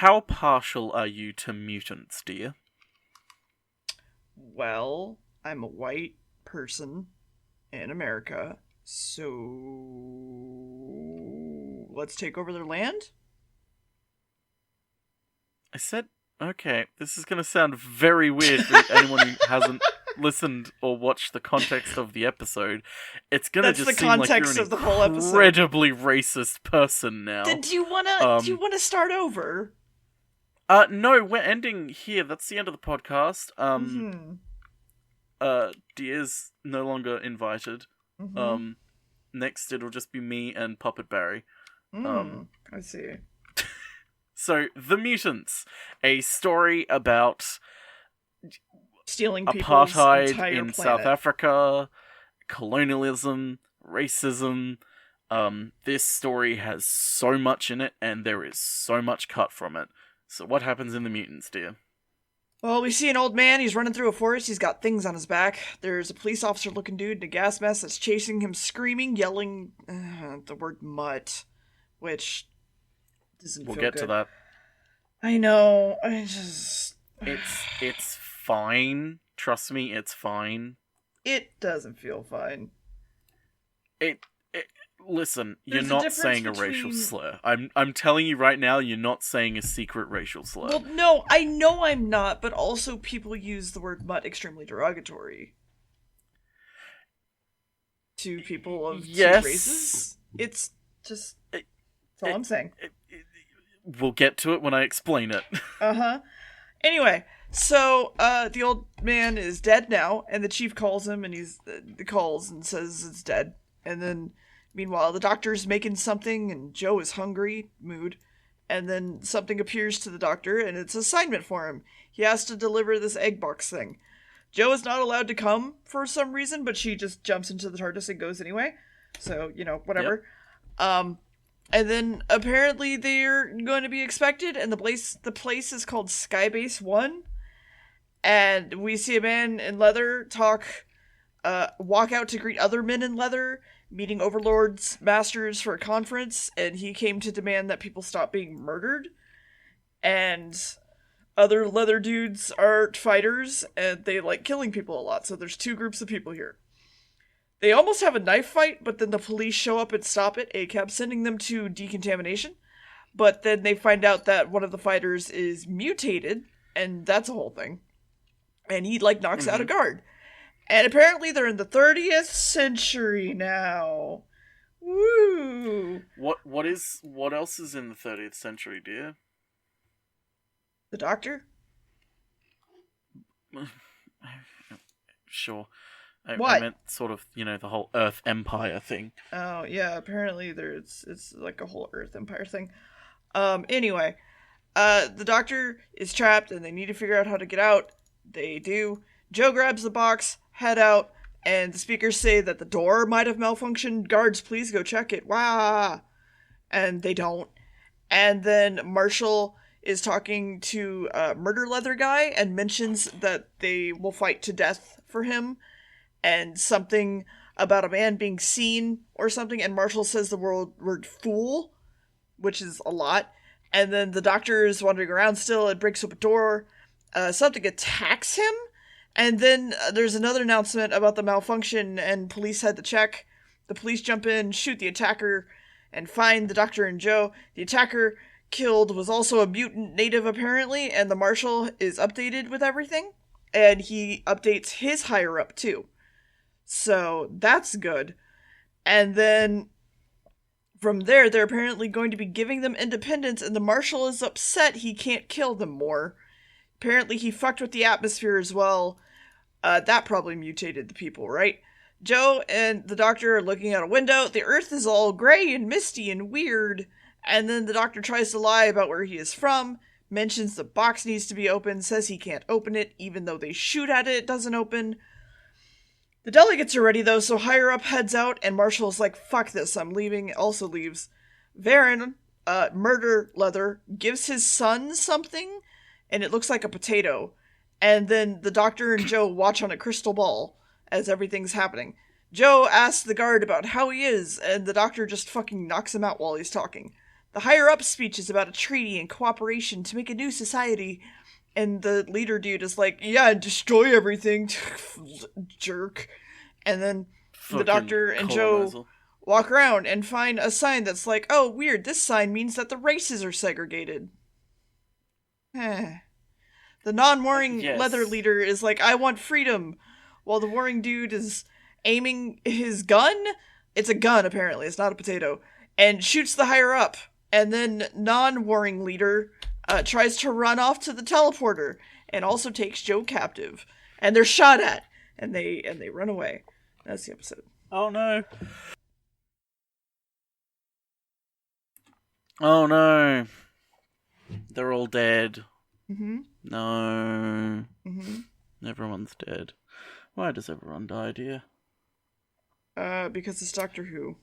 how partial are you to mutants, dear? Well, I'm a white person in America, so let's take over their land? I said, okay, this is going to sound very weird for anyone who hasn't listened or watched the context of the episode. It's going to just seem like you're an incredibly racist person now. Do you want to start over? No, we're ending here. That's the end of the podcast. Dear's no longer invited. Next it'll just be me and Puppet Barry. I see. So, The Mutants, a story about stealing apartheid in planet. South Africa, colonialism, racism. This story has so much in it, and there is so much cut from it. So what happens in The Mutants, dear? Well, we see an old man, he's running through a forest, he's got things on his back. There's a police officer-looking dude in a gas mask that's chasing him, screaming, yelling the word mutt, which doesn't feel good. We'll get to that. I know, It's fine. Trust me, it's fine. It doesn't feel fine. Listen, you're not saying a racial slur. I'm telling you right now, you're not saying a secret racial slur. Well, no, I know I'm not, but also people use the word mutt extremely derogatory to people of two races. It's just... that's all I'm saying. We'll get to it when I explain it. Anyway, so the old man is dead now, and the chief calls him, and he calls and says it's dead. And then, meanwhile, the doctor's making something, and Joe is hungry, mood. And then something appears to the doctor, and it's an assignment for him. He has to deliver this egg box thing. Joe is not allowed to come for some reason, but she just jumps into the TARDIS and goes anyway. So, whatever. Yep. And then apparently they're going to be expected, and the place is called Skybase 1. And we see a man in leather walk out to greet other men in leather, meeting overlords, masters for a conference, and he came to demand that people stop being murdered. And other leather dudes are fighters, and they like killing people a lot, so there's two groups of people here. They almost have a knife fight, but then the police show up and stop it, ACAB sending them to decontamination. But then they find out that one of the fighters is mutated, and that's a whole thing. And he, knocks out a guard. And apparently they're in the 30th century now. Woo! What else is in the 30th century, dear? The Doctor? Sure. What? I meant sort of, the whole Earth Empire thing. Oh, yeah, apparently it's like a whole Earth Empire thing. Anyway, the Doctor is trapped and they need to figure out how to get out. They do. Joe grabs the box, head out, and the speakers say that the door might have malfunctioned. Guards, please go check it. Wah! And they don't. And then Marshall is talking to a murder leather guy and mentions that they will fight to death for him. And something about a man being seen or something, and Marshall says the word fool, which is a lot. And then the Doctor is wandering around still and breaks up a door. Something attacks him, and then there's another announcement about the malfunction, and police head to check. The police jump in, shoot the attacker, and find the Doctor and Joe. The attacker killed was also a mutant native, apparently, and the Marshal is updated with everything, and he updates his higher-up, too. So, that's good. And then, from there, they're apparently going to be giving them independence, and the Marshal is upset he can't kill them more. Apparently, he fucked with the atmosphere as well. That probably mutated the people, right? Joe and the Doctor are looking out a window. The Earth is all gray and misty and weird. And then the Doctor tries to lie about where he is from, mentions the box needs to be opened, says he can't open it, even though they shoot at it, it doesn't open. The delegates are ready, though, so higher up heads out, and Marshall's like, fuck this, I'm leaving, also leaves. Varen, murder leather, gives his son something, and it looks like a potato. And then the Doctor and Joe watch on a crystal ball as everything's happening. Joe asks the guard about how he is, and the Doctor just fucking knocks him out while he's talking. The higher-up speech is about a treaty and cooperation to make a new society. And the leader dude is like, yeah, destroy everything, jerk. And then the Doctor and Joe walk around and find a sign that's like, oh, weird, this sign means that the races are segregated. The non-warring leather leader is like, I want freedom. While the warring dude is aiming his gun, it's a gun apparently, it's not a potato, and shoots the higher-up. And then non-warring leader tries to run off to the teleporter and also takes Joe captive. And they're shot at. And they run away. That's the episode. Oh no. Oh no. They're all dead. Mm-hmm. No. Mm-hmm. Everyone's dead. Why does everyone die, dear? Because it's Doctor Who.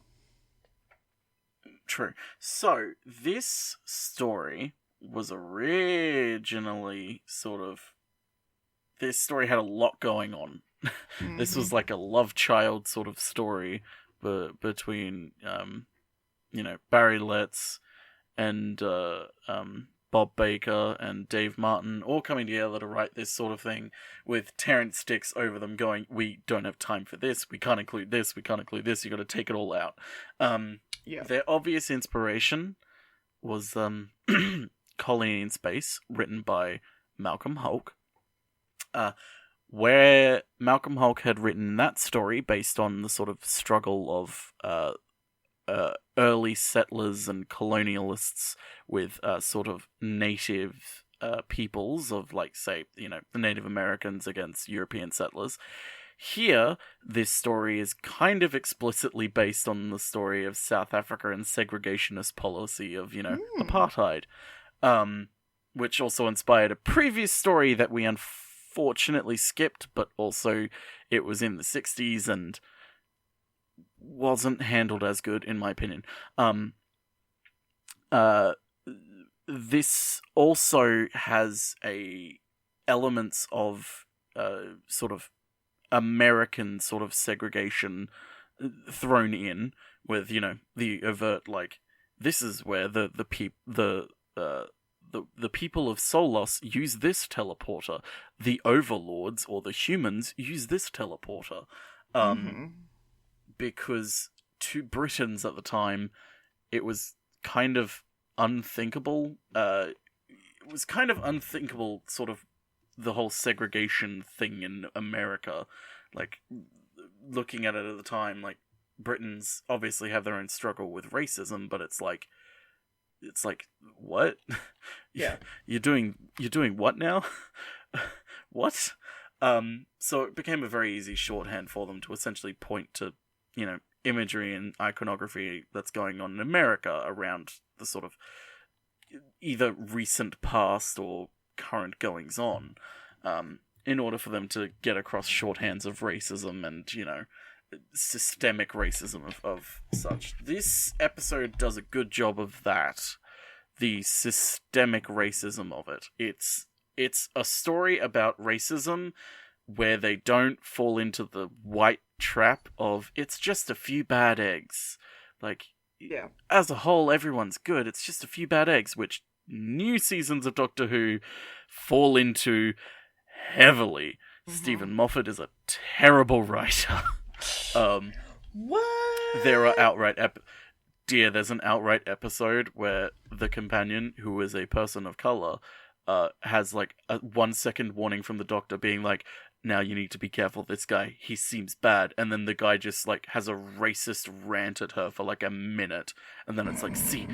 True. So, this story was originally this story had a lot going on. Mm-hmm. This was like a love child sort of story between, Barry Letts and Bob Baker and Dave Martin all coming together to write this sort of thing, with Terrence Dicks over them going, we don't have time for this, we can't include this, you gotta take it all out. Their obvious inspiration was Colony in Space, written by Malcolm Hulke, where Malcolm Hulke had written that story based on the sort of struggle of early settlers and colonialists with sort of native peoples of, like, say, the Native Americans against European settlers. Here, this story is kind of explicitly based on the story of South Africa and segregationist policy of, apartheid, which also inspired a previous story that we unfortunately skipped, but also it was in the 60s and wasn't handled as good, in my opinion. This also has elements of sort of American sort of segregation thrown in, with the overt, like, this is where the people of Solos use this teleporter, the overlords or the humans use this teleporter, because to Britons at the time it was kind of unthinkable. It was kind of unthinkable, sort of, the whole segregation thing in America. Like, looking at it at the time, like, Britons obviously have their own struggle with racism, but it's like, what? Yeah. You're doing what now? What? So it became a very easy shorthand for them to essentially point to, imagery and iconography that's going on in America around the sort of either recent past or current goings on, in order for them to get across shorthands of racism and, systemic racism of such. This episode does a good job of that. The systemic racism of it. It's a story about racism where they don't fall into the white trap of, it's just a few bad eggs. Like, yeah, as a whole, everyone's good. It's just a few bad eggs, which new seasons of Doctor Who fall into heavily. Mm-hmm. Stephen Moffat is a terrible writer. What? There are outright there's an outright episode where the companion, who is a person of color, has like a 1 second warning from the Doctor being like, now you need to be careful, this guy, he seems bad, and then the guy just like has a racist rant at her for like a minute, and then it's like, see,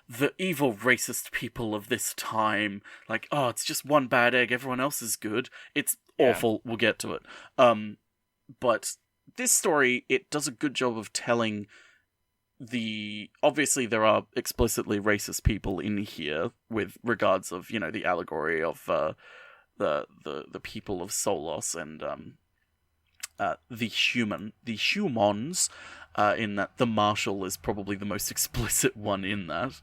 the evil racist people of this time, like, it's just one bad egg, everyone else is good. It's awful. We'll get to it. But this story, it does a good job of telling obviously there are explicitly racist people in here with regards of, the allegory of the people of Solos and the humans, in that the Marshal is probably the most explicit one in that.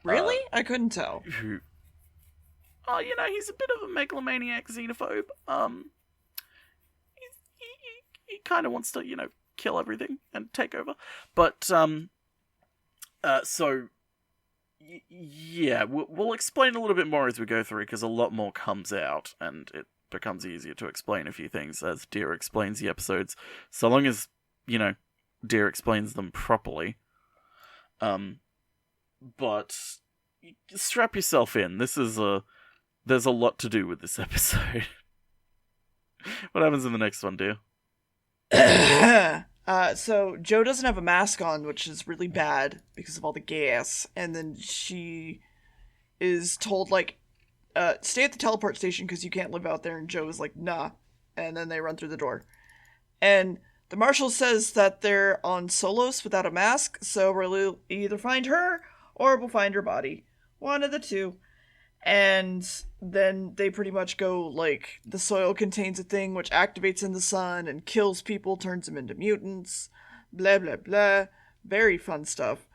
Really? I couldn't tell. Who? He's a bit of a megalomaniac xenophobe. He kind of wants to, kill everything and take over. But so Yeah, we'll explain a little bit more as we go through, because a lot more comes out, and it becomes easier to explain a few things as Deer explains the episodes, so long as, Deer explains them properly. But strap yourself in. There's a lot to do with this episode. What happens in the next one, Deer? So Jo doesn't have a mask on, which is really bad because of all the gas. And then she is told, stay at the teleport station because you can't live out there. And Jo is like, nah. And then they run through the door. And the marshal says that they're on Solos without a mask, so we'll either find her or we'll find her body. One of the two. And then they pretty much go, the soil contains a thing which activates in the sun and kills people, turns them into mutants, blah, blah, blah. Very fun stuff.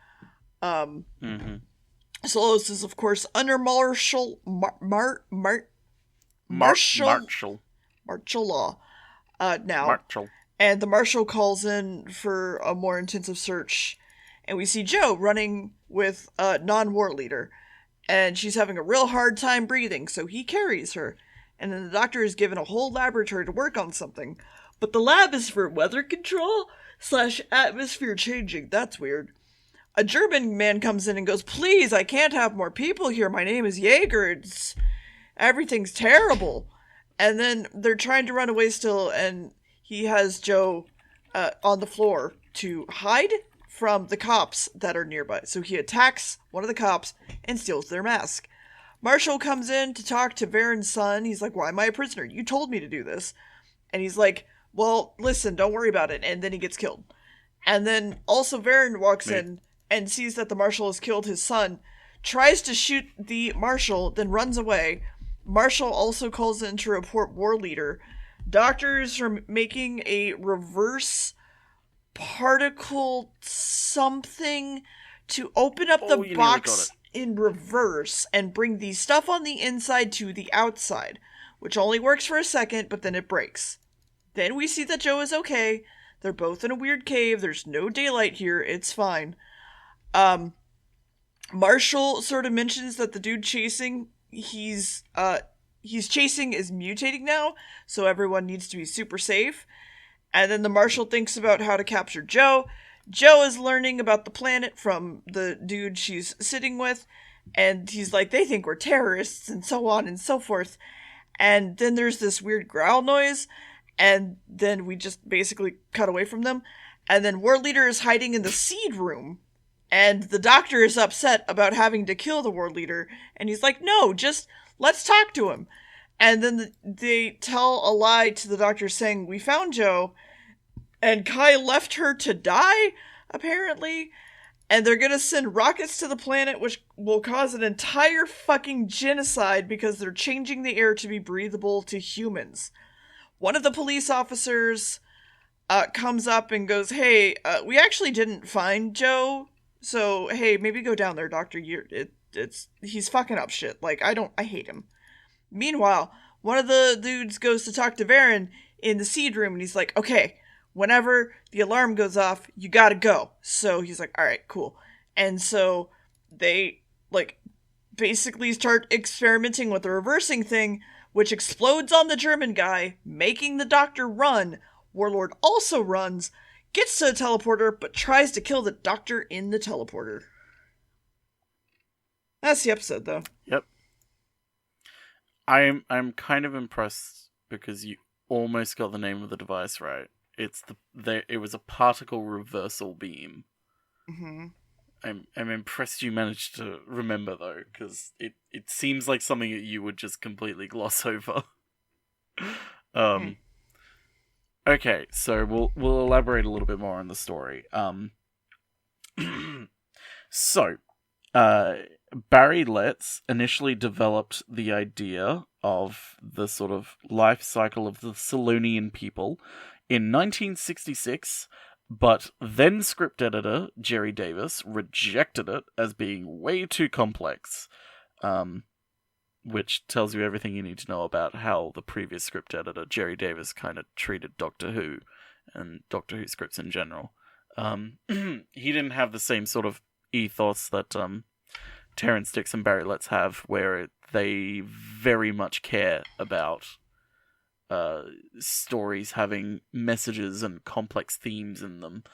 Solos is, of course, under martial law now. Marshal. And the marshal calls in for a more intensive search. And we see Jo running with a non-war leader. And she's having a real hard time breathing, so he carries her. And then the doctor is given a whole laboratory to work on something. But the lab is for weather control / atmosphere changing. That's weird. A German man comes in and goes, please, I can't have more people here. My name is Jaeger. Everything's terrible. And then they're trying to run away still, and he has Jo on the floor to hide from the cops that are nearby. So he attacks one of the cops and steals their mask. Marshall comes in to talk to Varen's son. He's like, why am I a prisoner? You told me to do this. And he's like, well, listen, don't worry about it. And then he gets killed. And then also Varen walks in and sees that the marshal has killed his son, tries to shoot the marshal, then runs away. Marshall also calls in to report war leader. Doctors are making a reverse particle something to open up the box in reverse and bring the stuff on the inside to the outside, which only works for a second, but then it breaks. Then we see that Jo is okay. They're both in a weird cave. There's no daylight here. It's fine. Marshall sort of mentions that the dude chasing, he's chasing is mutating now, so everyone needs to be super safe. And then the marshal thinks about how to capture Jo. Jo is learning about the planet from the dude she's sitting with. And he's like, they think we're terrorists and so on and so forth. And then there's this weird growl noise. And then we just basically cut away from them. And then War Leader is hiding in the seed room. And the doctor is upset about having to kill the War Leader. And he's like, no, just let's talk to him. And then they tell a lie to the doctor saying, we found Jo, and Kai left her to die, apparently. And they're going to send rockets to the planet, which will cause an entire fucking genocide because they're changing the air to be breathable to humans. One of the police officers comes up and goes, hey, we actually didn't find Jo, so hey, maybe go down there, doctor. He's fucking up shit. I hate him. Meanwhile, one of the dudes goes to talk to Varen in the seed room, and he's like, okay, whenever the alarm goes off, you gotta go. So he's like, alright, cool. And so they, basically start experimenting with the reversing thing, which explodes on the German guy, making the doctor run. Warlord also runs, gets to the teleporter, but tries to kill the doctor in the teleporter. That's the episode, though. Yep. I'm kind of impressed because you almost got the name of the device right. It was a particle reversal beam. Mm-hmm. I'm impressed you managed to remember though, because it seems like something that you would just completely gloss over. Okay, so we'll elaborate a little bit more on the story. So, Barry Letts initially developed the idea of the sort of life cycle of the Selenian people in 1966, but then script editor Jerry Davis rejected it as being way too complex, which tells you everything you need to know about how the previous script editor, Jerry Davis, kind of treated Doctor Who and Doctor Who scripts in general. He didn't have the same sort of ethos that Terrence Dicks and Barry Letts have, where they very much care about stories having messages and complex themes in them.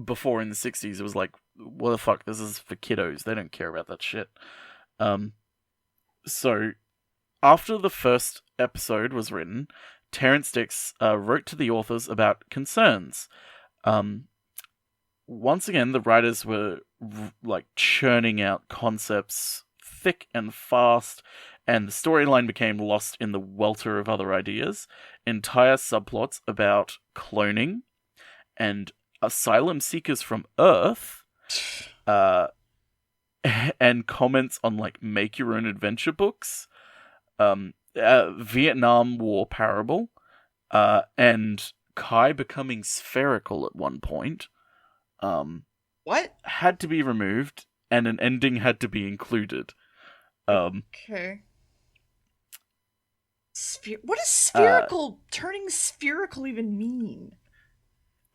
Before in the 60s, it was like, what the fuck, this is for kiddos. They don't care about that shit. So, after the first episode was written, Terrence Dicks wrote to the authors about concerns. Once again, the writers were like churning out concepts thick and fast, and the storyline became lost in the welter of other ideas. Entire subplots about cloning and asylum seekers from Earth, and comments on like make your own adventure books, Vietnam War parable, and Kai becoming spherical at one point. What? Had to be removed, and an ending had to be included. Okay. What does spherical, turning spherical even mean?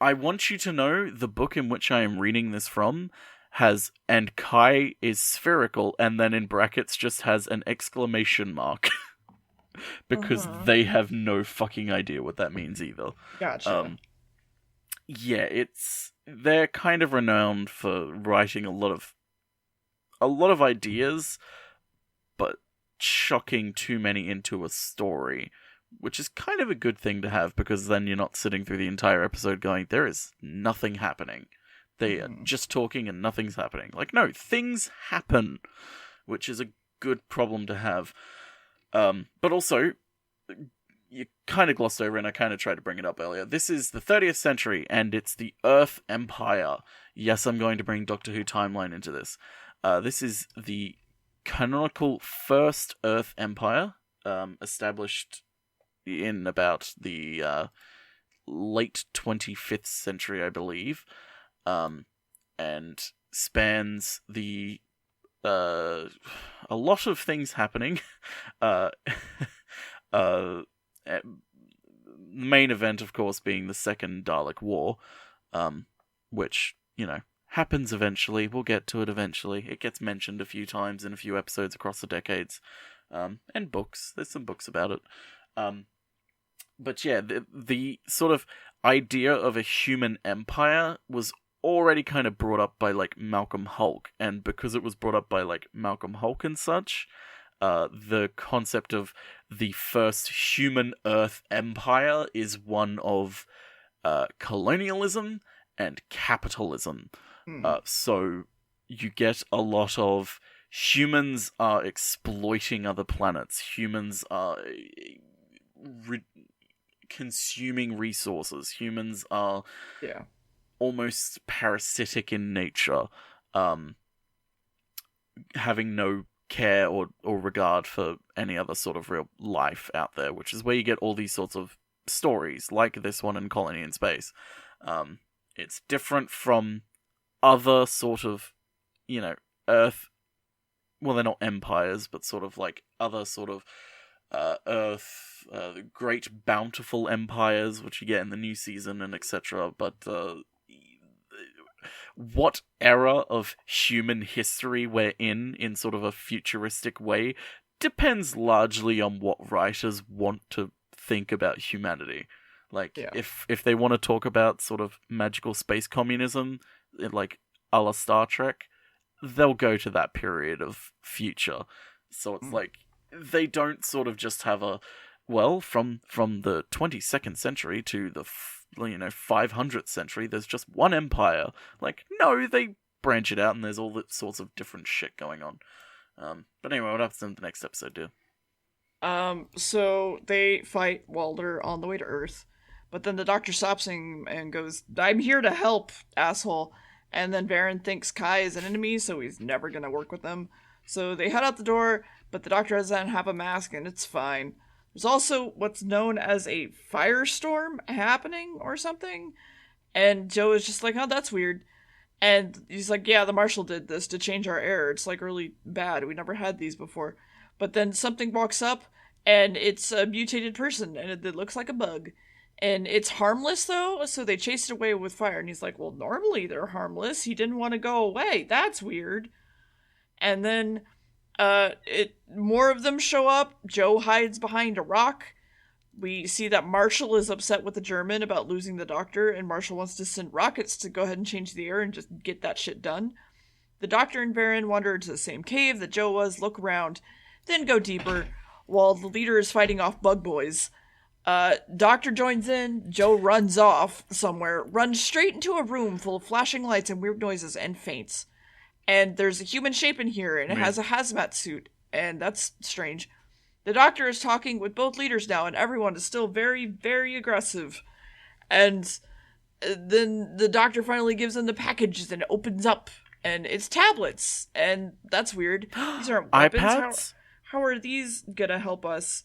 I want you to know the book in which I am reading this from has, and Kai is spherical, and then in brackets just has an exclamation mark. Because they have no fucking idea what that means either. Gotcha. Yeah, they're kind of renowned for writing a lot of ideas, but chucking too many into a story, which is kind of a good thing to have, because then you're not sitting through the entire episode going, there is nothing happening. They are just talking and nothing's happening. Like, no, things happen, which is a good problem to have. But also, you kind of glossed over, and I kind of tried to bring it up earlier. This is the 30th century, and it's the Earth Empire. Yes, I'm going to bring Doctor Who timeline into this. This is the canonical first Earth Empire, established in about the late 25th century, I believe, and spans the a lot of things happening. Main event, of course, being the Second Dalek War, which, happens eventually. We'll get to it eventually. It gets mentioned a few times in a few episodes across the decades, and books. There's some books about it. But yeah, the sort of idea of a human empire was already kind of brought up by, like, Malcolm Hulke, and because it was brought up by, like, Malcolm Hulke and such, the concept of the first human Earth empire is one of colonialism and capitalism. So you get a lot of humans are exploiting other planets. Humans are consuming resources. Humans are almost parasitic in nature, having no care or regard for any other sort of real life out there, which is where you get all these sorts of stories, like this one in Colony in Space. It's different from other sort of, Earth, well, they're not empires, but sort of like other sort of Earth, great bountiful empires, which you get in the new season and etc. But what era of human history we're in sort of a futuristic way, depends largely on what writers want to think about humanity. Like, if they want to talk about sort of magical space communism, like a la Star Trek, they'll go to that period of future. So it's like, they don't sort of just have from the 22nd century to the 500th century, there's just one empire. Like, no, they branch it out, and there's all sorts of different shit going on. But anyway, what happens in the next episode, dude? So they fight Walder on the way to Earth, but then the Doctor stops him and goes, "I'm here to help, asshole." And then Varen thinks Kai is an enemy, so he's never gonna work with them. So they head out the door, but the Doctor doesn't have a mask, and it's fine. There's also what's known as a firestorm happening or something. And Joe is just like, oh, that's weird. And he's like, yeah, the Marshal did this to change our air. It's like really bad. We never had these before. But then something walks up, and it's a mutated person, and it looks like a bug. And it's harmless, though, so they chase it away with fire. And he's like, well, normally they're harmless. He didn't want to go away. That's weird. And then more of them show up. Joe hides behind a rock. We see that Marshall is upset with the German about losing the doctor, and Marshall wants to send rockets to go ahead and change the air and just get that shit done. The doctor and Baron wander into the same cave that Joe was, look around, then go deeper, while the leader is fighting off bug boys. Doctor joins in, Joe runs off somewhere, runs straight into a room full of flashing lights and weird noises, and faints. And there's a human shape in here, and it has a hazmat suit, and that's strange. The doctor is talking with both leaders now, and everyone is still very, very aggressive. And then the doctor finally gives them the packages, and it opens up, and it's tablets, and that's weird. These aren't weapons. iPads? How are these gonna help us?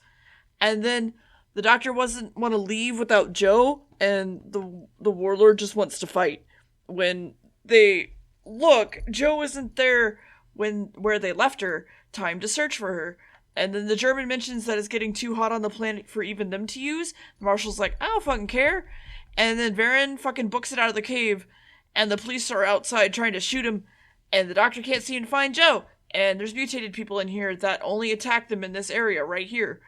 And then the doctor doesn't want to leave without Joe, and the warlord just wants to fight. When they look, Joe isn't there where they left her. Time to search for her. And then the German mentions that it's getting too hot on the planet for even them to use. Marshall's like, I don't fucking care. And then Varen fucking books it out of the cave, and the police are outside trying to shoot him, and the doctor can't seem to find Joe. And there's mutated people in here that only attack them in this area right here.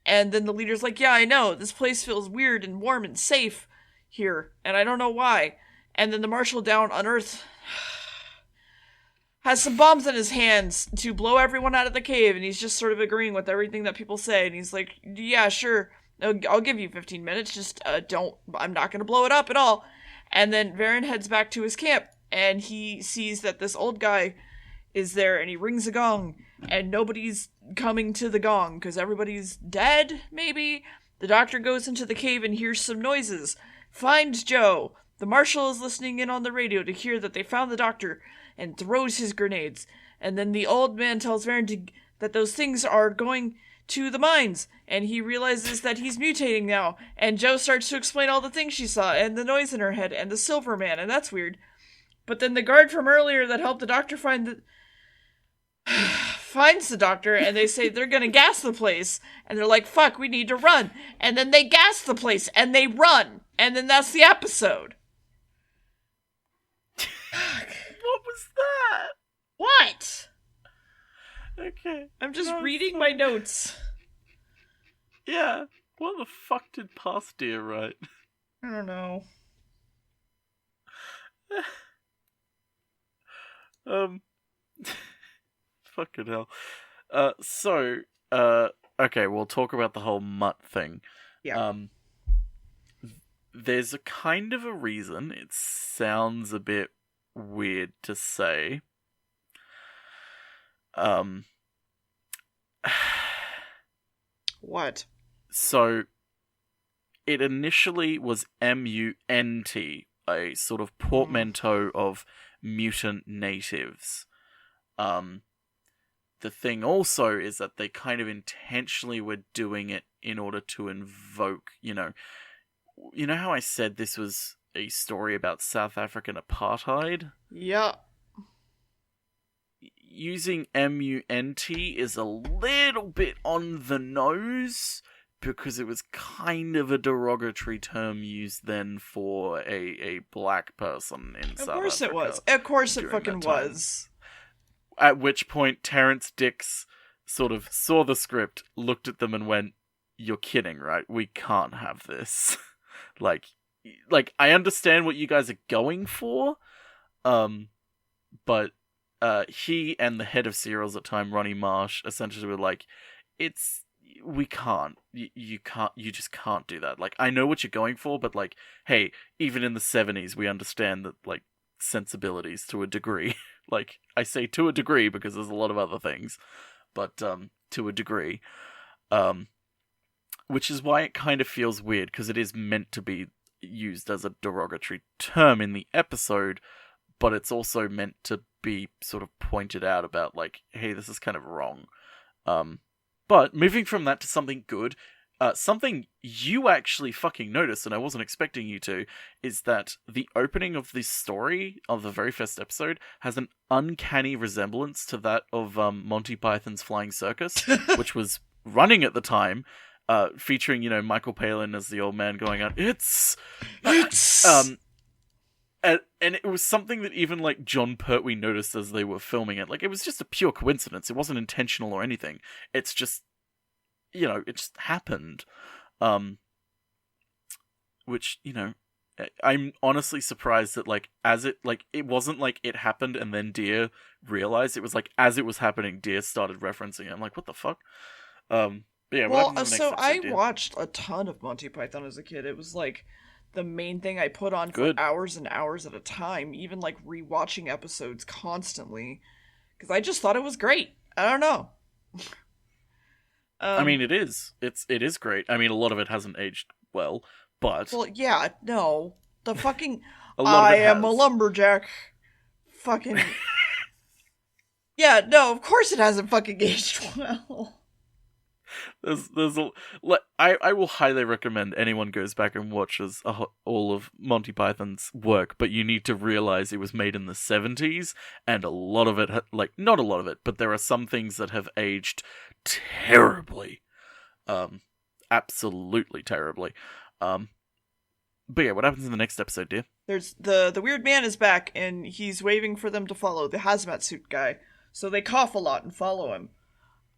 And then the leader's like, yeah, I know. This place feels weird and warm and safe here, and I don't know why. And then the Marshal down on Earth has some bombs in his hands to blow everyone out of the cave, and he's just sort of agreeing with everything that people say, and he's like, yeah, sure, I'll give you 15 minutes, just I'm not going to blow it up at all. And then Varen heads back to his camp, and he sees that this old guy is there, and he rings a gong, and nobody's coming to the gong, because everybody's dead, maybe? The doctor goes into the cave and hears some noises, finds Joe. The Marshal is listening in on the radio to hear that they found the doctor, and throws his grenades. And then the old man tells Varen that those things are going to the mines, and he realizes that he's mutating now, and Joe starts to explain all the things she saw, and the noise in her head, and the silver man, and that's weird. But then the guard from earlier that helped the doctor finds the doctor, and they say they're gonna gas the place, and they're like, fuck, we need to run. And then they gas the place, and they run, and then that's the episode. What was that? What? Okay. I'm just reading my notes. Yeah. What the fuck did Past Dear write? I don't know. Fucking hell. Okay, we'll talk about the whole mutt thing. Yeah. There's a kind of a reason. It sounds a bit weird to say. What? So, it initially was M-U-N-T, a sort of portmanteau of mutant natives. The thing also is that they kind of intentionally were doing it in order to invoke, you know how I said this was a story about South African apartheid? Yeah. Using M-U-N-T is a little bit on the nose, because it was kind of a derogatory term used then for a black person in South Africa. Of course it was. Of course it fucking was. At which point, Terrence Dicks sort of saw the script, looked at them and went, you're kidding, right? We can't have this. like, I understand what you guys are going for, but he and the head of serials at the time, Ronnie Marsh, essentially were like, we can't. You just can't do that. Like, I know what you're going for, but like, hey, even in the 70s, we understand that, like, sensibilities to a degree. Like, I say to a degree because there's a lot of other things, but to a degree. Which is why it kind of feels weird, because it is meant to be used as a derogatory term in the episode, but it's also meant to be sort of pointed out about, like, hey, this is kind of wrong. But moving from that to something good, something you actually fucking noticed, and I wasn't expecting you to, is that the opening of this story, of the very first episode, has an uncanny resemblance to that of Monty Python's Flying Circus, which was running at the time, featuring, Michael Palin as the old man going out, it's... And it was something that even, like, John Pertwee noticed as they were filming it. Like, it was just a pure coincidence. It wasn't intentional or anything. It's just, it just happened. Which, I'm honestly surprised that, like, it wasn't like it happened and then Deer realized. It was like, as it was happening, Deer started referencing it. I'm like, what the fuck? But yeah, what happens in the next episode, Deer? Watched a ton of Monty Python as a kid. It was, like, the main thing I put on for hours and hours at a time, even, like, rewatching episodes constantly, because I just thought it was great. I don't know. I mean, it is. It is great. I mean, a lot of it hasn't aged well, but... Well, yeah, no. The fucking... I am a lumberjack. Fucking... Yeah, no, of course it hasn't fucking aged well. I will highly recommend anyone goes back and watches all of Monty Python's work, but you need to realize it was made in the 70s, and a lot of it, not a lot of it, but there are some things that have aged terribly. Absolutely terribly. But yeah, what happens in the next episode, dear? There's the weird man is back, and he's waving for them to follow, the hazmat suit guy. So they cough a lot and follow him.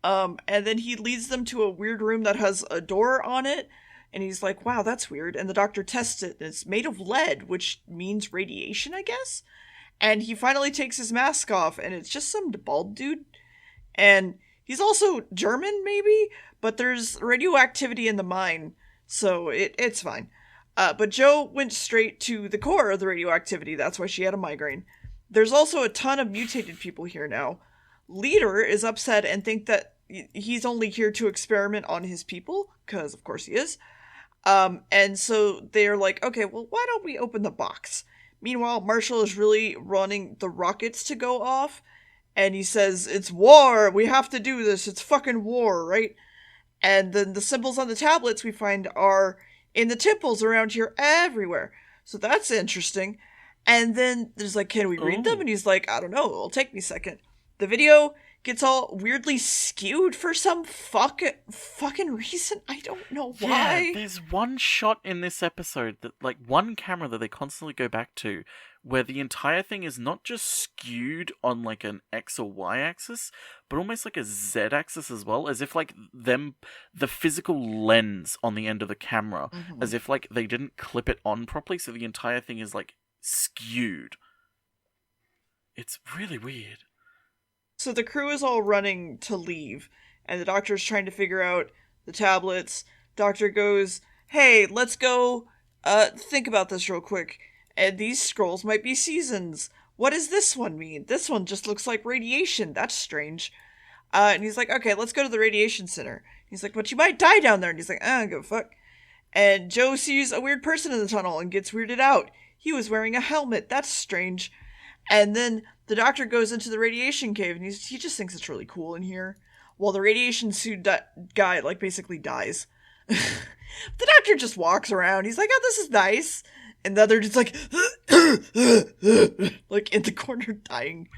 And then he leads them to a weird room that has a door on it, and he's like, wow, that's weird. And the doctor tests it, and it's made of lead, which means radiation, I guess? And he finally takes his mask off, and it's just some bald dude. And he's also German, maybe? But there's radioactivity in the mine, so it's fine. But Jo went straight to the core of the radioactivity, that's why she had a migraine. There's also a ton of mutated people here now. Leader is upset and think that he's only here to experiment on his people, because of course he is. And so they're like, okay, well, why don't we open the box? Meanwhile, Marshall is really running the rockets to go off, and he says, it's war, we have to do this, it's fucking war, right? And then the symbols on the tablets we find are in the temples around here everywhere. So that's interesting. And then there's like, can we read them? And he's like, I don't know, it'll take me a second. The video gets all weirdly skewed for some fucking reason. I don't know why. Yeah, there's one shot in this episode that, like, one camera that they constantly go back to, where the entire thing is not just skewed on, like, an X or Y axis, but almost like a Z axis as well, as if, like, the physical lens on the end of the camera, as if, like, they didn't clip it on properly, so the entire thing is, like, skewed. It's really weird. So the crew is all running to leave, and the doctor's trying to figure out the tablets. Doctor goes, hey, let's go think about this real quick. And these scrolls might be seasons. What does this one mean? This one just looks like radiation. That's strange. And he's like, okay, let's go to the radiation center. He's like, but you might die down there. And he's like, I don't give a fuck. And Jo sees a weird person in the tunnel and gets weirded out. He was wearing a helmet. That's strange. And then the doctor goes into the radiation cave, and he just thinks it's really cool in here. While the radiation suit guy, like, basically dies. The doctor just walks around. He's like, oh, this is nice. And the other dude's like, like, in the corner dying.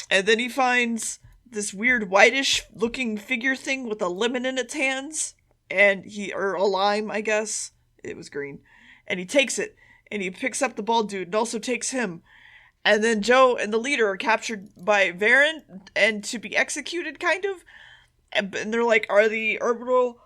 And then he finds this weird whitish-looking figure thing with a lemon in its hands. Or a lime, I guess. It was green. And he takes it, and he picks up the bald dude and also takes him. And then Jo and the leader are captured by Varen and to be executed, kind of. And they're like, are the orbital...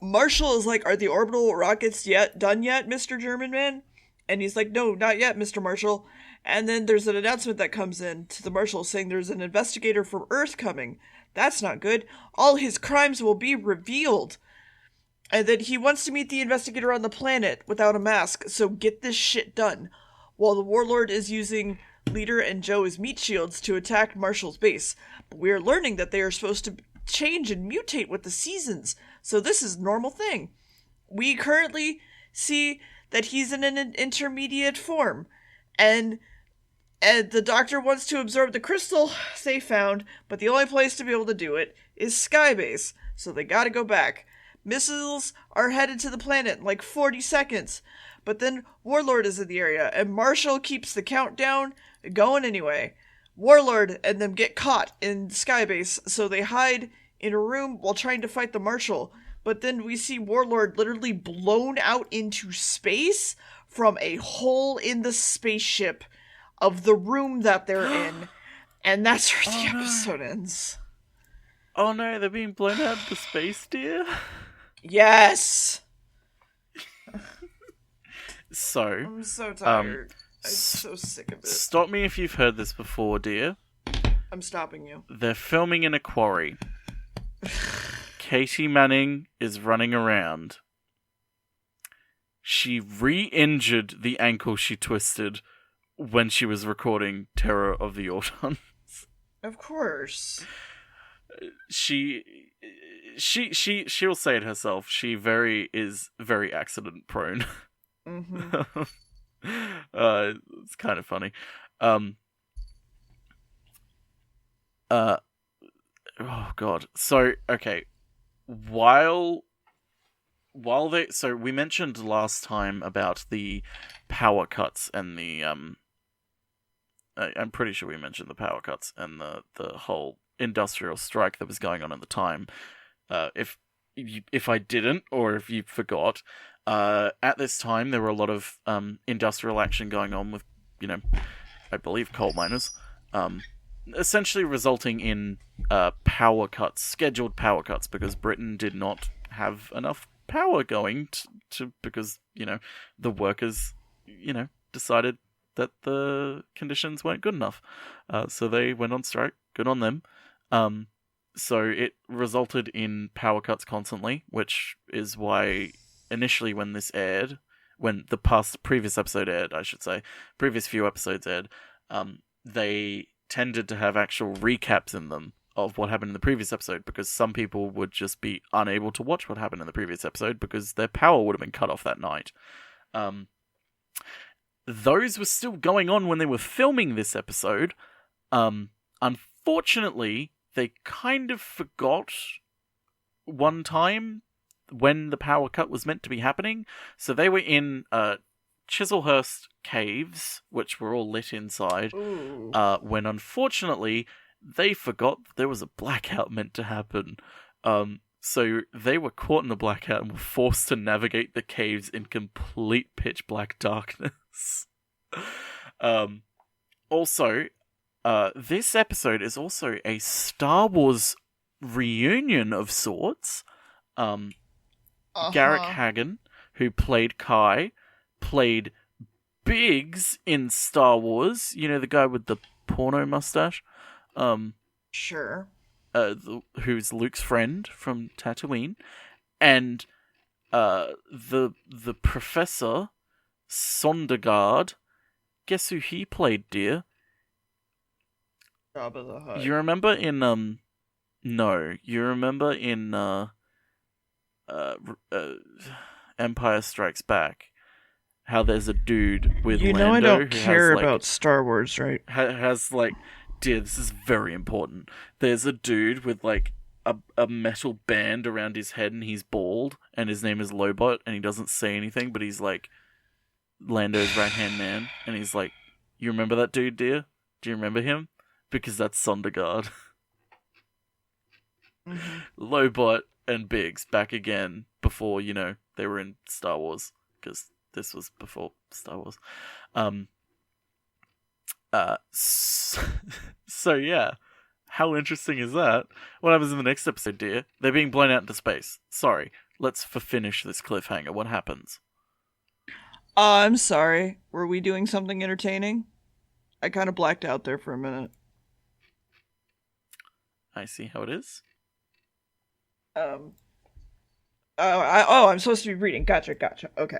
Marshall is like, are the orbital rockets done yet, Mr. German Man? And he's like, no, not yet, Mr. Marshall. And then there's an announcement that comes in to the Marshal saying there's an investigator from Earth coming. That's not good. All his crimes will be revealed. And then he wants to meet the investigator on the planet without a mask, so get this shit done. While the warlord is using Leader and Jo as meat shields to attack Marshall's base. But we are learning that they are supposed to change and mutate with the seasons, so this is a normal thing. We currently see that he's in an intermediate form, and the doctor wants to absorb the crystal they found, but the only place to be able to do it is Skybase, so they gotta go back. Missiles are headed to the planet in like 40 seconds, but then Warlord is in the area, and Marshall keeps the countdown going anyway. Warlord and them get caught in Skybase, so they hide in a room while trying to fight the Marshal, but then we see Warlord literally blown out into space from a hole in the spaceship of the room that they're in, and that's where the episode ends. Oh no, they're being blown out into space, dear? Yes! So... I'm so tired. I'm so sick of it. Stop me if you've heard this before, dear. I'm stopping you. They're filming in a quarry. Katie Manning is running around. She re-injured the ankle she twisted when she was recording Terror of the Autons. Of course. She'll say it herself. She is very accident prone. Mm-hmm. It's kind of funny. Oh god. So okay, while we mentioned last time about the power cuts and the I'm pretty sure we mentioned the power cuts and the whole industrial strike that was going on at the time. If I didn't, or if you forgot, at this time there were a lot of industrial action going on with, I believe coal miners, essentially resulting in power cuts, scheduled power cuts, because Britain did not have enough power going because the workers decided that the conditions weren't good enough, so they went on strike. Good on them. So it resulted in power cuts constantly, which is why initially when this aired, when the previous episode aired, I should say, previous few episodes aired, they tended to have actual recaps in them of what happened in the previous episode, because some people would just be unable to watch what happened in the previous episode because their power would have been cut off that night. Those were still going on when they were filming this episode. Unfortunately, they kind of forgot one time when the power cut was meant to be happening. So they were in Chislehurst caves, which were all lit inside, when unfortunately they forgot there was a blackout meant to happen. So they were caught in the blackout and were forced to navigate the caves in complete pitch black darkness. Also, this episode is also a Star Wars reunion of sorts. Garrick Hagen, who played Kai, played Biggs in Star Wars. The guy with the porno mustache. Sure. Who's Luke's friend from Tatooine, and the Professor Sondergaard. Guess who he played, dear? Jabba the Hutt. You remember in no, you remember in Empire Strikes Back, how there's a dude with Lando I don't who care has, about Star Wars, right? Has dear, this is very important. There's a dude with a metal band around his head, and he's bald, and his name is Lobot, and he doesn't say anything, but he's Lando's right-hand man, and he's you remember that dude, dear? Do you remember him? Because that's Sondergaard. Mm-hmm. Lobot and Biggs back again before, they were in Star Wars, because this was before Star Wars. So yeah, how interesting is that? What happens in the next episode, dear? They're being blown out into space. Sorry, let's finish this cliffhanger. What happens? I'm sorry. Were we doing something entertaining? I kind of blacked out there for a minute. I see how it is. I'm supposed to be reading. Gotcha. Okay.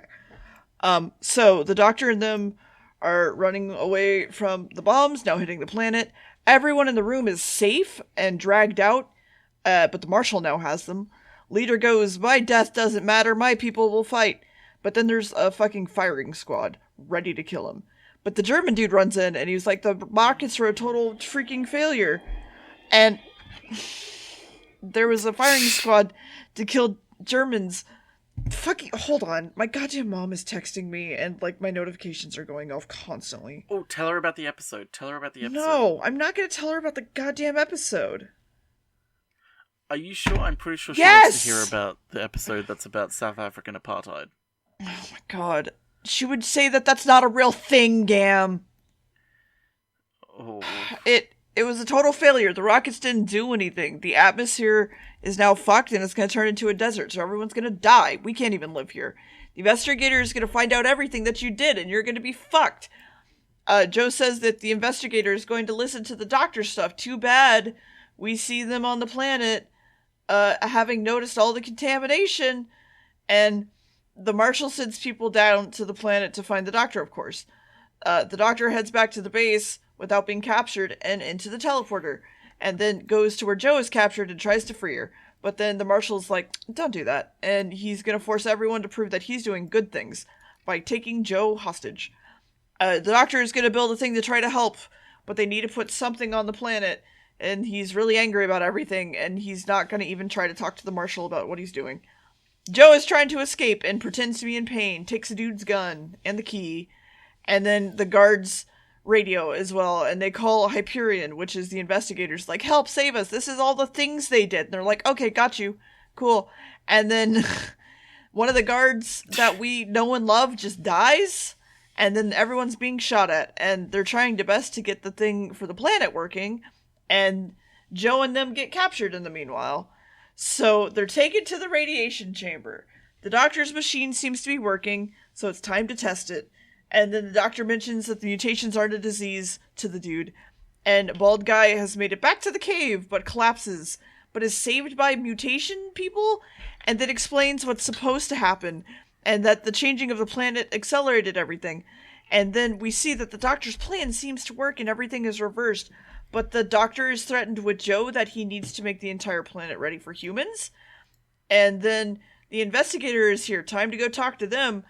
So the Doctor and them are running away from the bombs, now hitting the planet. Everyone in the room is safe and dragged out, but the Marshal now has them. Leader goes, "My death doesn't matter, my people will fight." But then there's a fucking firing squad ready to kill him. But the German dude runs in, and he's like, "The rockets are a total freaking failure." And there was a firing squad to kill Germans. Fucking, hold on. My goddamn mom is texting me, and, my notifications are going off constantly. Oh, tell her about the episode. No, I'm not gonna tell her about the goddamn episode. Are you sure? I'm pretty sure she Yes! wants to hear about the episode that's about South African apartheid. Oh my god. She would say that that's not a real thing, Gamb. Oh. It was a total failure. The rockets didn't do anything. The atmosphere is now fucked and it's going to turn into a desert, so everyone's going to die. We can't even live here. The investigator is going to find out everything that you did and you're going to be fucked. Joe says that the investigator is going to listen to the doctor's stuff. Too bad we see them on the planet having noticed all the contamination, and the marshal sends people down to the planet to find the doctor, of course. The doctor heads back to the base without being captured and into the teleporter, and then goes to where Joe is captured and tries to free her. But then the marshal's like, don't do that. And he's going to force everyone to prove that he's doing good things by taking Joe hostage. The doctor is going to build a thing to try to help, but they need to put something on the planet, and he's really angry about everything, and he's not going to even try to talk to the marshal about what he's doing. Joe is trying to escape and pretends to be in pain, takes a dude's gun and the key, and then the guards radio as well, and they call Hyperion, which is the investigators, like, help, save us, this is all the things they did. And they're like, okay, got you, cool. And then one of the guards that we know and love just dies, and then everyone's being shot at, and they're trying their best to get the thing for the planet working, and Joe and them get captured in the meanwhile. So they're taken to the radiation chamber. The doctor's machine seems to be working, so it's time to test it. And then the doctor mentions that the mutations aren't a disease to the dude. And Bald Guy has made it back to the cave, but collapses, but is saved by mutation people, and then explains what's supposed to happen, and that the changing of the planet accelerated everything. And then we see that the doctor's plan seems to work and everything is reversed, but the doctor is threatened with Joe that he needs to make the entire planet ready for humans. And then the investigator is here, time to go talk to them,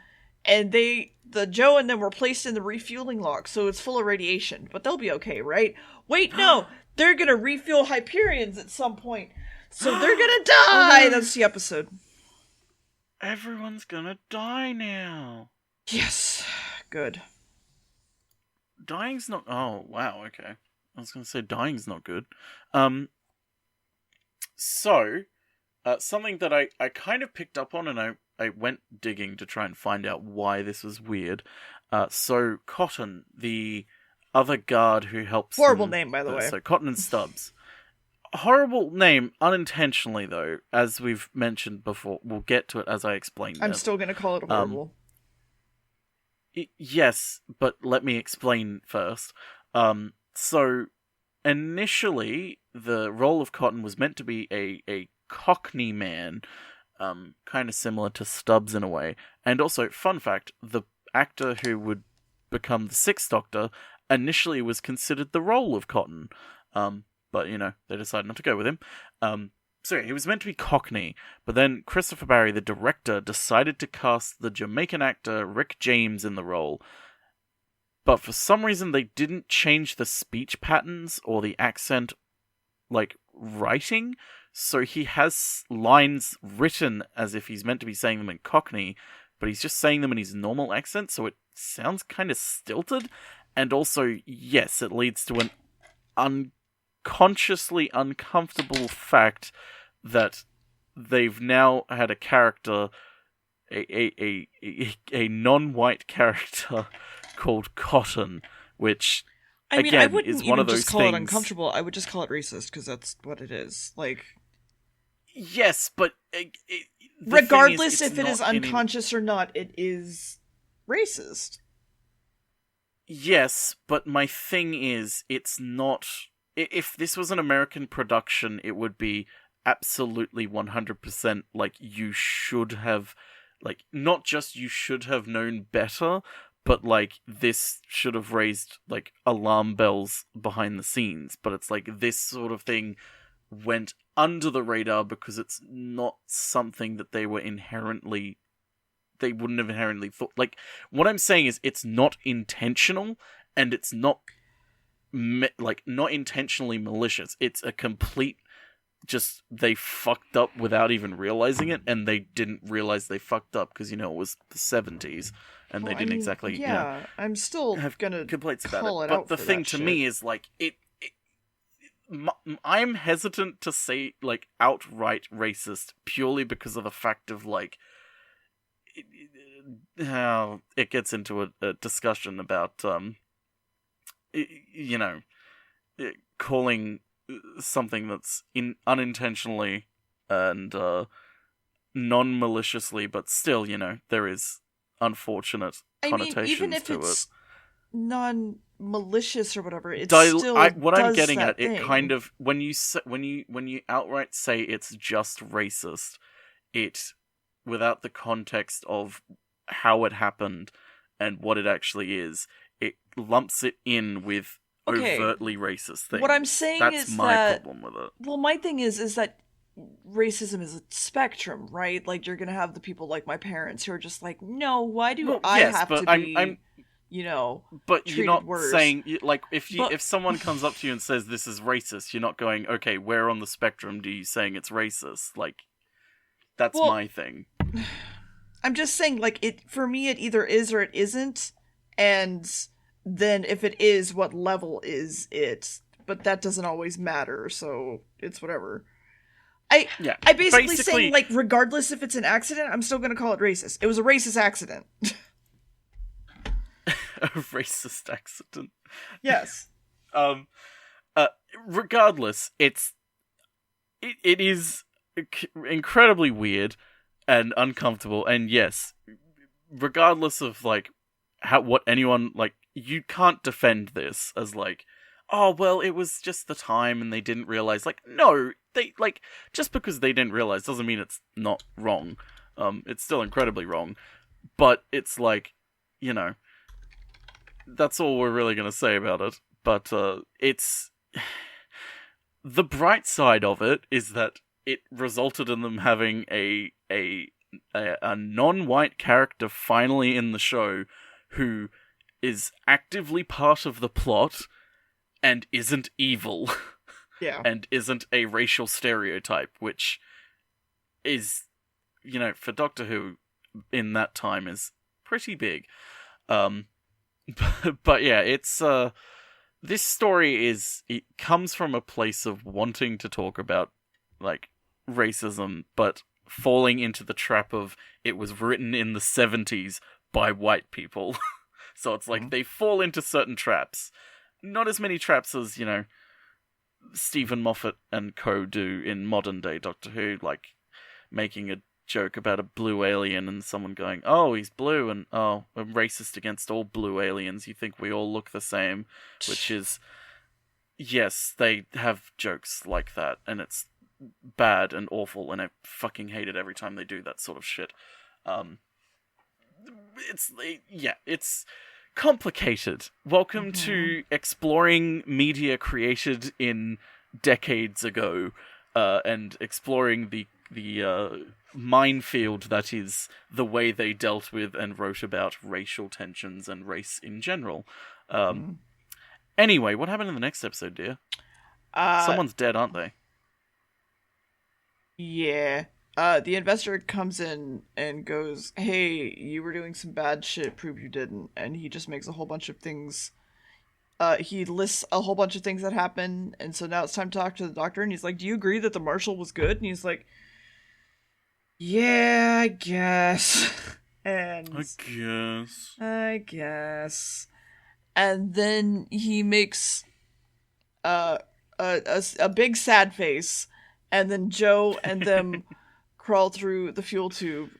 and the Joe and them were placed in the refueling lock, so it's full of radiation, but they'll be okay, right? Wait, no! They're gonna refuel Hyperions at some point, so they're gonna die! That's the episode. Everyone's gonna die now. Yes. Good. Dying's not... Oh, wow, okay. I was gonna say dying's not good. Something that I kind of picked up on, and I went digging to try and find out why this was weird. So Cotton, the other guard who helps... Horrible name, by the way. So Cotton and Stubbs. Horrible name, unintentionally, though, as we've mentioned before. We'll get to it as I explain I'm still going to call it horrible. Yes, but let me explain first. So, initially, the role of Cotton was meant to be a Cockney man, kind of similar to Stubbs in a way. And also, fun fact, the actor who would become the Sixth Doctor initially was considered the role of Cotton. But, they decided not to go with him. So he was meant to be Cockney, but then Christopher Barry, the director, decided to cast the Jamaican actor Rick James in the role. But for some reason, they didn't change the speech patterns or the accent, writing. So he has lines written as if he's meant to be saying them in Cockney, but he's just saying them in his normal accent, so it sounds kind of stilted. And also, yes, it leads to an unconsciously uncomfortable fact that they've now had a character, a non-white character called Cotton, which I again wouldn't is one of those just call things. It uncomfortable. I would just call it racist because that's what it is. Yes, but regardless if it is unconscious or not, it is racist. Yes, but my thing is, it's not. If this was an American production, it would be absolutely 100% you should have, not just you should have known better, but this should have raised alarm bells behind the scenes. But it's this sort of thing went under the radar because it's not something that they wouldn't have inherently thought. What I'm saying is it's not intentional, and it's not not intentionally malicious. It's a complete just they fucked up without even realizing it, and they didn't realize they fucked up because it was the 70s and they didn't exactly I'm still have gonna complaints about call it. it But out the for thing that to shit. me is I'm hesitant to say, like, outright racist purely because of the fact of, like, how it gets into a discussion about, you know, calling something that's unintentionally and non-maliciously, but still, you know, there is unfortunate connotations even if to it's it. Non-malicious or whatever, it's what I'm does getting at, thing. it kind of, when you outright say it's just racist, it, without the context of how it happened and what it actually is, it lumps it in with overtly racist things. What I'm saying That's is my problem with it. Well, my thing is that racism is a spectrum, right? Like, you're gonna have the people like my parents who are just like, no, why do I have to be, you know, but you're not worse? saying, like, if someone comes up to you and says this is racist, you're not going, okay, where on the spectrum do you saying it's racist? Like, that's my thing. I'm just saying, like, for me, it either is or it isn't, and then if it is, what level is it? But that doesn't always matter, so it's whatever. I basically saying, like, regardless if it's an accident, I'm still gonna call it racist. It was a racist accident. A racist accident. Yes. Regardless, it is incredibly weird and uncomfortable, and yes, regardless of, like, what anyone, like, you can't defend this as, like, oh, well, it was just the time and they didn't realize. Like, no, they, like, just because they didn't realize doesn't mean it's not wrong. It's still incredibly wrong, but it's like, you know, that's all we're really gonna say about it. But it's the bright side of it is that it resulted in them having a non-white character finally in the show who is actively part of the plot and isn't evil. Yeah. And isn't a racial stereotype, which is, you know, for Doctor Who in that time is pretty big. But yeah, it's this story it comes from a place of wanting to talk about, like, racism, but falling into the trap of it was written in the 70s by white people. So it's like they fall into certain traps. Not as many traps as, you know, Stephen Moffat and co do in modern day Doctor Who, like making a joke about a blue alien and someone going, oh, he's blue, and oh, I'm racist against all blue aliens, you think we all look the same, which is, yes, they have jokes like that, and it's bad and awful, and I fucking hate it every time they do that sort of shit. It's complicated. Welcome to exploring media created in decades ago, and exploring the minefield that is the way they dealt with and wrote about racial tensions and race in general. Anyway, what happened in the next episode, dear? Someone's dead, aren't they? Yeah. The investor comes in and goes, hey, you were doing some bad shit, prove you didn't. And he just makes a whole bunch of things. He lists a whole bunch of things that happen, and so now it's time to talk to the doctor, and he's like, do you agree that the marshal was good? And he's like, yeah, I guess. And I guess. And then he makes a big sad face, and then Joe and them crawl through the fuel tube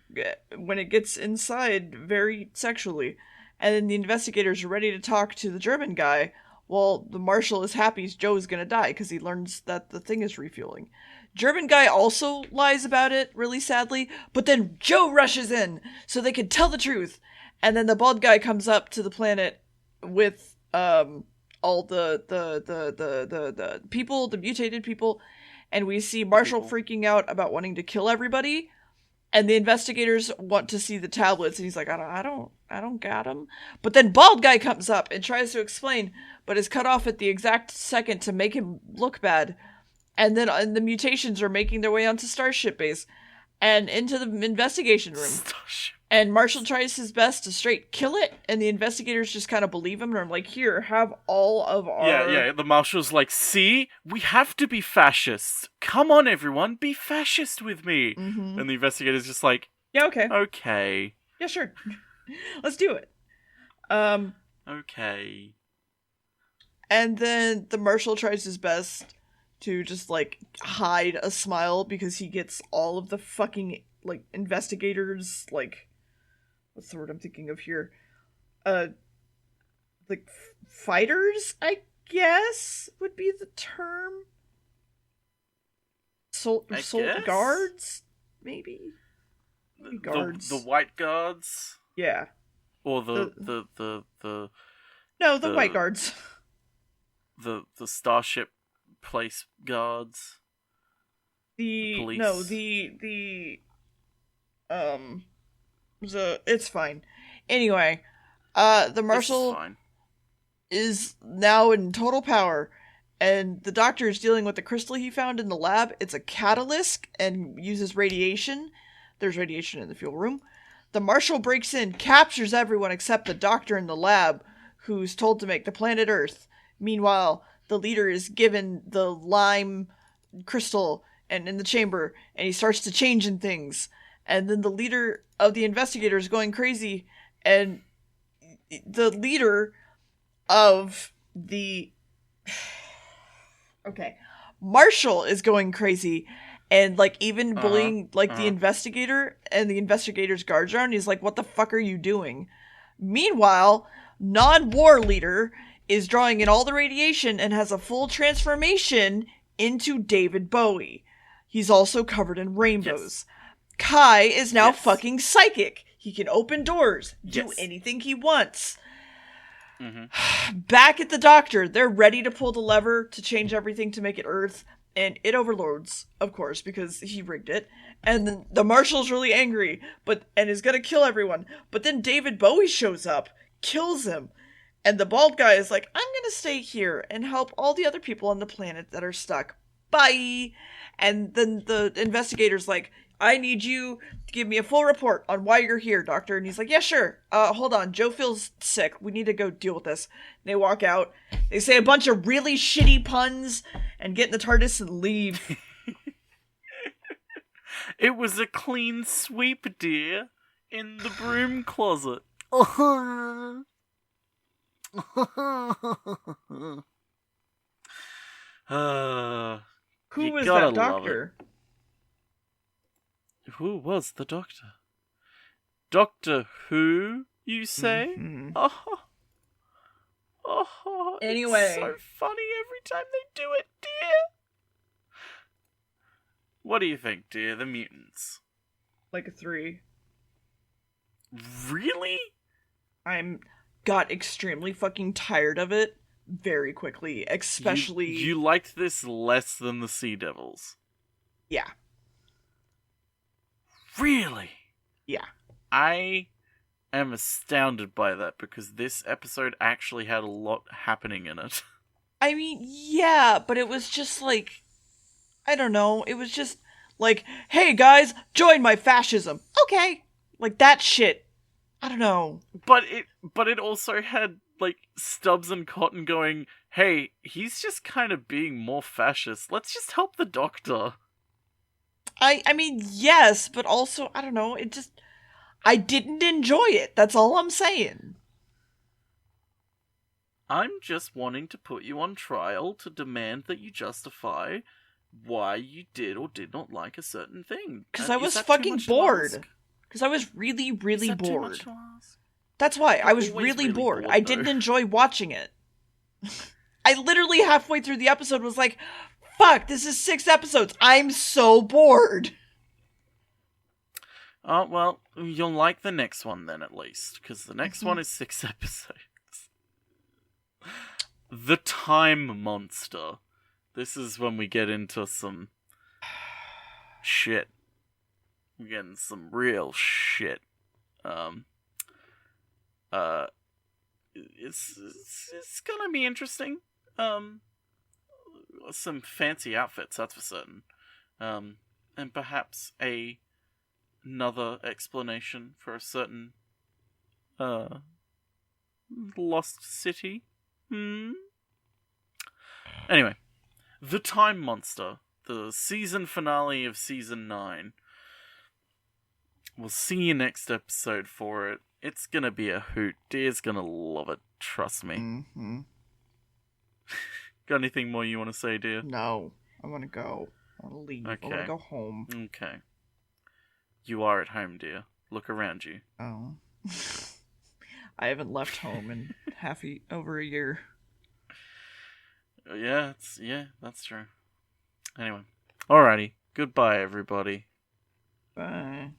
when it gets inside very sexually. And then the investigators are ready to talk to the German guy. Well, the marshal is happy Joe's gonna die because he learns that the thing is refueling. German guy also lies about it really sadly, but then Joe rushes in so they can tell the truth. And then the bald guy comes up to the planet with all the people, the mutated people, and we see Marshall freaking out about wanting to kill everybody. And the investigators want to see the tablets, and he's like, I don't got them. But then bald guy comes up and tries to explain, but is cut off at the exact second to make him look bad. And then the mutations are making their way onto Starship Base and into the investigation room. And Marshall tries his best to straight kill it, and the investigators just kind of believe him, and I'm like, here, have all of our... Yeah, the Marshal's like, see? We have to be fascists. Come on, everyone, be fascist with me. Mm-hmm. And the investigator's just like, yeah, okay. Okay. Yeah, sure. Let's do it. Okay. And then the Marshal tries his best to just, like, hide a smile because he gets all of the fucking, like, investigators, like, what's the word I'm thinking of here? Like, fighters, I guess, would be the term? Guards? Maybe guards. The white guards? Yeah. Or the No, the white guards. The Starship Place guards. The police. No, it's fine. Anyway, the Marshal is now in total power, and the doctor is dealing with the crystal he found in the lab. It's a catalyst and uses radiation. There's radiation in the fuel room. The Marshal breaks in, captures everyone except the doctor in the lab, who's told to make the planet Earth. Meanwhile, the leader is given the lime crystal and in the chamber, and he starts to change in things. And then the leader of the investigators is going crazy, and the leader of the... Okay. Marshall is going crazy, and, like, even bullying, the investigator, and the investigator's guards around. He's like, what the fuck are you doing? Meanwhile, non-war leader is drawing in all the radiation and has a full transformation into David Bowie. He's also covered in rainbows. Yes. Kai is now fucking psychic. He can open doors, do anything he wants. Mm-hmm. Back at the doctor, they're ready to pull the lever to change everything to make it Earth, and it overloads, of course, because he rigged it. And then the Marshal's really angry, and is gonna kill everyone. But then David Bowie shows up, kills him, and the bald guy is like, I'm gonna stay here and help all the other people on the planet that are stuck. Bye! And then the investigator's like, I need you to give me a full report on why you're here, doctor. And he's like, yeah, sure. Hold on. Joe feels sick. We need to go deal with this. And they walk out. They say a bunch of really shitty puns and get in the TARDIS and leave. It was a clean sweep, dear. In the broom closet. Who was that doctor? Who was the doctor? Doctor Who, you say? Mm-hmm. Anyway. It's so funny every time they do it, dear. What do you think, dear? The Mutants. Like a 3. Really? Got extremely fucking tired of it very quickly, especially... You liked this less than the Sea Devils? Yeah. Really? Yeah. I am astounded by that because this episode actually had a lot happening in it. I mean, yeah, but it was just like, I don't know, it was just like, hey guys, join my fascism. Okay. Like that shit. I don't know. But it also had like Stubbs and Cotton going, hey, he's just kind of being more fascist. Let's just help the doctor. I mean, yes, but also, I don't know, I didn't enjoy it. That's all I'm saying. I'm just wanting to put you on trial to demand that you justify why you did or did not like a certain thing. Because I was fucking bored. Because I was really, really bored. That's why. I was really bored. I didn't enjoy watching it. I literally halfway through the episode was like, fuck, this is 6 episodes. I'm so bored. Oh, well, you'll like the next one then, at least. Because the next one is 6 episodes. The Time Monster. This is when we get into some shit. We're getting some real shit. It's gonna be interesting. Some fancy outfits, that's for certain. And perhaps a another explanation for a certain lost city. Anyway, The Time Monster, the season finale of season 9. We'll see you next episode for it. It's gonna be a hoot. Dear's gonna love it. Trust me. Mm-hmm. Got anything more you want to say, dear? No. I want to go. I want to leave. Okay. I want to go home. Okay. You are at home, dear. Look around you. Oh. I haven't left home in over a year. Yeah, that's true. Anyway. Alrighty. Goodbye, everybody. Bye.